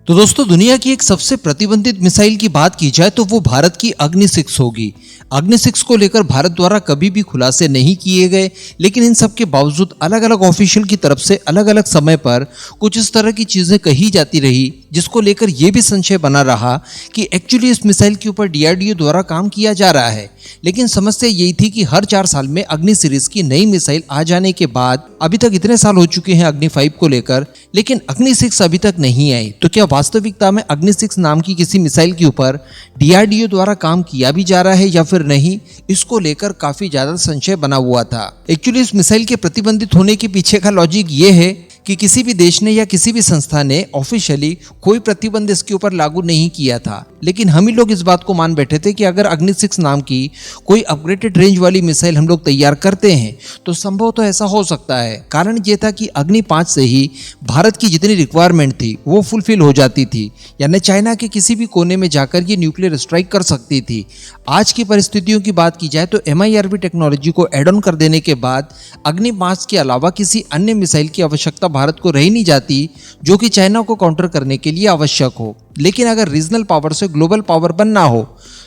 तो दोस्तों, दुनिया की एक सबसे प्रतिबंधित मिसाइल की बात की जाए तो वो भारत की अग्नि 6 होगी। अग्नि 6 को लेकर भारत द्वारा कभी भी खुलासे नहीं किए गए, लेकिन इन सब के बावजूद अलग अलग ऑफिशियल की तरफ से अलग अलग समय पर कुछ इस तरह की चीजें कही जाती रही, जिसको लेकर यह भी संशय बना रहा कि एक्चुअली इस मिसाइल के ऊपर डीआरडीओ द्वारा काम किया जा रहा है। लेकिन समस्या यही थी कि हर 4 साल में अग्नि सीरीज की नई मिसाइल आ जाने के बाद अभी तक इतने साल हो चुके हैं अग्नि 5 को लेकर, लेकिन अग्नि 6 अभी तक नहीं आई। तो क्या वास्तविकता में अग्नि 6 नाम की किसी मिसाइल के ऊपर डीआरडीओ द्वारा काम किया भी जा रहा है या फिर नहीं, इसको लेकर काफी ज्यादा संशय बना हुआ था। एक्चुअली इस मिसाइल के प्रतिबंधित होने के पीछे का लॉजिक ये है कि किसी भी देश ने या किसी भी संस्था ने ऑफिशियली कोई प्रतिबंध इसके ऊपर लागू नहीं किया था, लेकिन हम ही लोग इस बात को मान बैठे थे कि अगर अग्नि 6 नाम की कोई अपग्रेडेड रेंज वाली मिसाइल हम लोग तैयार करते हैं तो संभव तो ऐसा हो सकता है। कारण ये था कि अग्नि 5 से ही भारत की जितनी रिक्वायरमेंट थी वो फुलफिल हो जाती थी, यानी चाइना के किसी भी कोने में जाकर ये न्यूक्लियर स्ट्राइक कर सकती थी। आज की परिस्थितियों की बात की जाए तो MIRV टेक्नोलॉजी को एड ऑन कर देने के बाद अग्नि 5 के अलावा किसी अन्य मिसाइल की आवश्यकता भारत को रह नहीं जाती जो कि चाइना को काउंटर करने के लिए आवश्यक हो। लेकिन अगर रीजनल पावर से ग्लोबल पावर बनना हो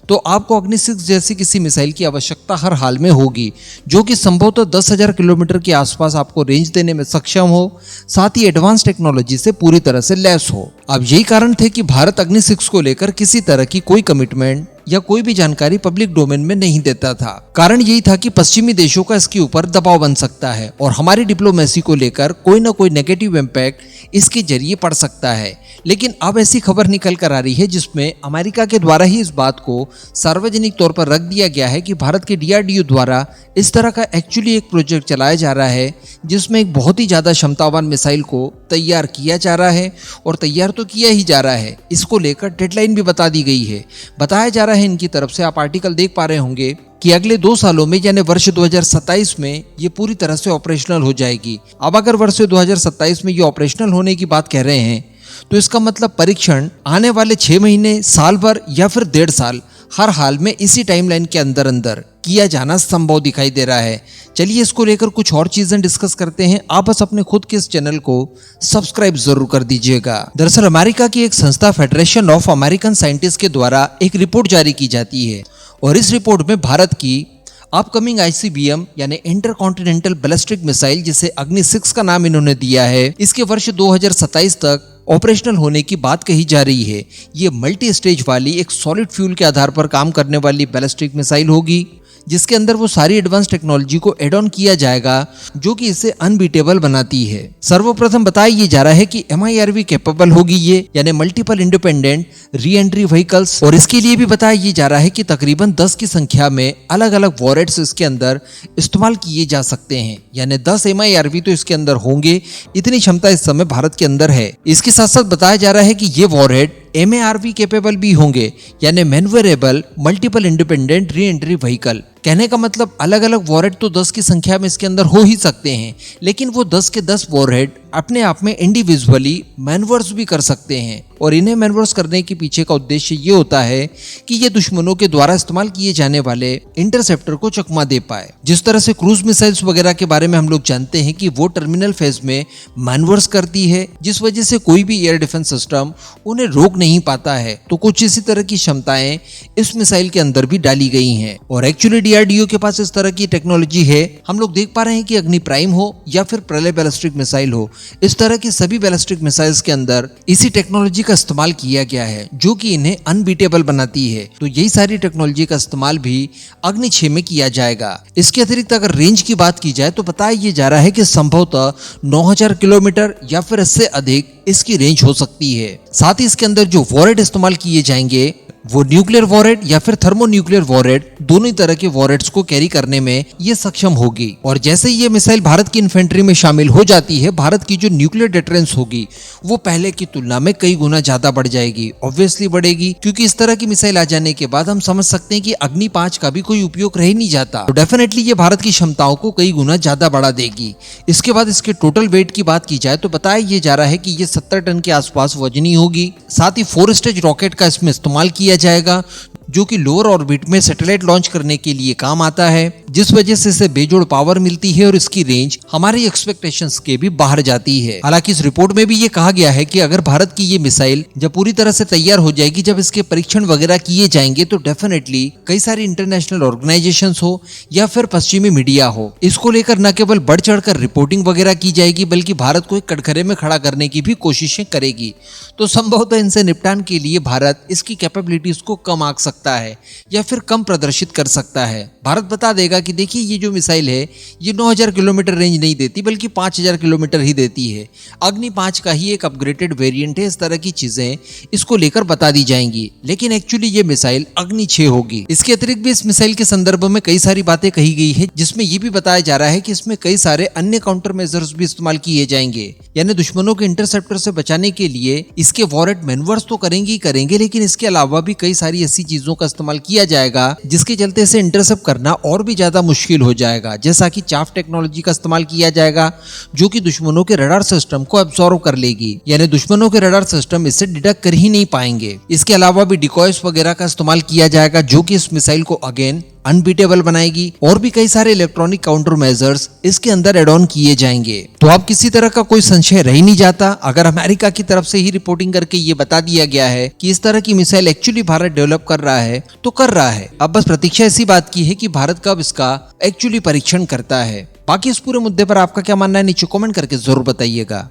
तो आपको अग्नि 6 जैसी किसी मिसाइल की आवश्यकता हर हाल में होगी, जो कि संभवतः 10,000 किलोमीटर के आसपास आपको रेंज देने में सक्षम हो, साथ ही एडवांस टेक्नोलॉजी से पूरी तरह से लैस हो। अब यही कारण थे कि भारत अग्नि 6 को लेकर किसी तरह की कोई कमिटमेंट या कोई भी जानकारी पब्लिक डोमेन में नहीं देता था। कारण यही था कि पश्चिमी देशों का इसके ऊपर दबाव बन सकता है और हमारी डिप्लोमेसी को लेकर कोई ना कोई नेगेटिव इम्पैक्ट इसके जरिए पड़ सकता है। लेकिन अब ऐसी खबर निकल कर आ रही है जिसमें अमेरिका के द्वारा ही इस बात को सार्वजनिक तौर पर रख दिया गया है कि भारत के डीआरडीओ द्वारा इस तरह का एक्चुअली एक प्रोजेक्ट चलाया जा रहा है जिसमें एक बहुत ही ज्यादा क्षमतावान मिसाइल को तैयार किया जा रहा है और तैयार तो किया ही जा रहा है। इसको लेकर डेडलाइन भी बता दी गई है। बताया जा रहा है इनकी तरफ से, आप आर्टिकल देख पा रहे होंगे कि अगले 2 सालों में यानी वर्ष 2027 में ये पूरी तरह से ऑपरेशनल हो जाएगी। अब अगर वर्ष 2027 में ये ऑपरेशनल होने की बात कह रहे हैं तो इसका मतलब परीक्षण आने वाले 6 महीने, साल भर या फिर 1.5 साल, हर हाल में इसी टाइमलाइन के अंदर अंदर किया जाना संभव दिखाई दे रहा है। चलिए इसको लेकर कुछ और चीजें डिस्कस करते हैं। आप बस अपने खुद के इस चैनल को सब्सक्राइब जरूर कर दीजिएगा। दरअसल अमेरिका की एक संस्था फेडरेशन ऑफ अमेरिकन साइंटिस्ट के द्वारा एक रिपोर्ट जारी की जाती है और इस रिपोर्ट में भारत की अपकमिंग ICBM यानी इंटरकॉन्टिनेंटल बैलिस्टिक मिसाइल, जिसे अग्नि 6 का नाम इन्होंने दिया है, इसके वर्ष 2027 तक ऑपरेशनल होने की बात कही जा रही है। ये मल्टी स्टेज वाली एक सॉलिड फ्यूल के आधार पर काम करने वाली बैलिस्टिक मिसाइल होगी जिसके अंदर वो सारी एडवांस टेक्नोलॉजी को एड ऑन किया जाएगा जो कि इसे अनबीटेबल बनाती है। सर्वप्रथम बताया ये जा रहा है कि MIRV कैपेबल होगी ये, यानी multiple independent re entry vehicles, और इसके लिए भी बताया ये जा रहा है कि तकरीबन 10 की संख्या में अलग अलग वॉरहेड्स इसके अंदर इस्तेमाल किए जा सकते हैं, यानी 10 MIRV तो इसके अंदर होंगे। इतनी क्षमता इस समय भारत के अंदर है। इसके साथ साथ बताया जा रहा है कि ये वॉरहेड MARV कैपेबल भी होंगे, यानी manoeuvrable multiple independent re entry vehicle. कहने का मतलब अलग अलग वॉरहेड तो 10 की संख्या में इसके अंदर हो ही सकते हैं, लेकिन वो 10 के 10 वॉरहेड अपने आप में इंडिविजुअली मैनवर्स भी कर सकते हैं और इन्हें मैनवर्स करने के पीछे का उद्देश्य ये होता है कि ये दुश्मनों के द्वारा इस्तेमाल किए जाने वाले इंटरसेप्टर को चकमा दे पाए। जिस तरह से क्रूज मिसाइल्स वगैरह के बारे में हम लोग जानते हैं कि वो टर्मिनल फेज में मैनवर्स करती है, जिस वजह से कोई भी एयर डिफेंस सिस्टम उन्हें रोक नहीं पाता है। तो कुछ इसी तरह की क्षमताएं इस मिसाइल के अंदर भी डाली गई हैं और एक्चुअली डीआरडीओ के पास इस तरह की टेक्नोलॉजी है। हम लोग देख पा रहे हैं कि अग्नि प्राइम हो या फिर प्रलय बैलिस्टिक मिसाइल हो, इस तरह की सभी बैलिस्टिक मिसाइल्स के अंदर इसी टेक्नोलॉजी का इस्तेमाल किया गया है जो कि इन्हें अनबीटेबल बनाती है। तो यही सारी टेक्नोलॉजी का इस्तेमाल भी अग्नि 6 में किया जाएगा। इसके अतिरिक्त अगर रेंज की बात की जाए तो बताया ये जा रहा है कि संभवतः 9,000 किलोमीटर या फिर इससे अधिक इसकी रेंज हो सकती है। साथ ही इसके अंदर जो वॉरहेड इस्तेमाल किए जाएंगे वो न्यूक्लियर वॉरहेड या फिर थर्मोन्यूक्लियर वॉरहेड, दोनों तरह के वॉरहेड्स को कैरी करने में ये सक्षम होगी। और जैसे ये मिसाइल भारत की इन्फेंट्री में शामिल हो जाती है, भारत की जो न्यूक्लियर डिटरेंस होगी वो पहले की तुलना में कई गुना ज्यादा बढ़ जाएगी। ऑब्वियसली बढ़ेगी, क्योंकि इस तरह की मिसाइल आ जाने के बाद हम समझ सकते हैं कि अग्नि 5 का भी कोई उपयोग रह नहीं जाता। तो डेफिनेटली ये भारत की क्षमताओं को कई गुना ज्यादा बढ़ा देगी। इसके बाद इसके टोटल वेट की बात की जाए तो बताया ये जा रहा है कि ये 70 टन के आसपास वजनी होगी। साथ ही 4 स्टेज रॉकेट का इसमें इस्तेमाल किया जाएगा जो कि लोअर ऑर्बिट में सैटेलाइट लॉन्च करने के लिए काम आता है, जिस वजह से इसे बेजोड़ पावर मिलती है और इसकी रेंज हमारी एक्सपेक्टेशंस के भी बाहर जाती है। हालांकि इस रिपोर्ट में भी ये कहा गया है कि अगर भारत की ये मिसाइल जब पूरी तरह से तैयार हो जाएगी, जब इसके परीक्षण वगैरह किए जाएंगे, तो डेफिनेटली कई सारी इंटरनेशनल ऑर्गेनाइजेशंस हो या फिर पश्चिमी मीडिया हो, इसको लेकर न केवल बढ़ चढ़कर रिपोर्टिंग वगैरह की जाएगी, बल्कि भारत को एक कटघरे में खड़ा करने की भी कोशिशें करेगी। तो संभवतः इनसे निपटान के लिए भारत इसकी कैपेबिलिटीज को कम आंक सकता है या फिर कम प्रदर्शित कर सकता है। भारत बता देगा कि देखिए ये जो मिसाइल है ये 9000 किलोमीटर रेंज नहीं देती, बल्कि 5000 किलोमीटर ही देती है। अग्नि 5 का ही एक अपग्रेडेड वेरिएंट है। इस तरह की चीजें इसको लेकर बता दी जाएंगी, लेकिन एक्चुअली ये मिसाइल अग्नि 6 होगी। इसके अतिरिक्त भी इस मिसाइल के संदर्भ में कई सारी बातें कही गई है, जिसमें ये भी बताया जा रहा है कि इसमें कई सारे अन्य काउंटर मेजर्स भी इस्तेमाल किए जाएंगे, यानी दुश्मनों के इंटरसेप्टर से बचाने के लिए इसके वॉरेट मैनवर्स तो करेंगे ही करेंगे, लेकिन इसके अलावा भी कई सारी ऐसी चीजों का इस्तेमाल किया जाएगा जिसके चलते इसे इंटरसेप्ट करना और भी ज्यादा मुश्किल हो जाएगा। जैसा कि चाफ टेक्नोलॉजी का इस्तेमाल किया जाएगा, जो कि दुश्मनों के रडार सिस्टम को एब्सॉर्ब कर लेगी, यानी दुश्मनों के रडार सिस्टम इससे डिटेक्ट कर ही नहीं पाएंगे। इसके अलावा भी डिकॉयस वगैरह का इस्तेमाल किया जाएगा, जो कि इस मिसाइल को अगेन अनबीटेबल बनाएगी, और भी कई सारे इलेक्ट्रॉनिक काउंटर मेजर्स इसके अंदर एड ऑन किए जाएंगे। तो अब किसी तरह का कोई संशय रह नहीं जाता, अगर अमेरिका की तरफ से ही रिपोर्टिंग करके ये बता दिया गया है कि इस तरह की मिसाइल एक्चुअली भारत डेवलप कर रहा है, तो कर रहा है। अब बस प्रतीक्षा इसी बात की है कि भारत कब इसका एक्चुअली परीक्षण करता है। बाकी इस पूरे मुद्दे पर आपका क्या मानना है, नीचे कमेंट करके जरूर बताइएगा।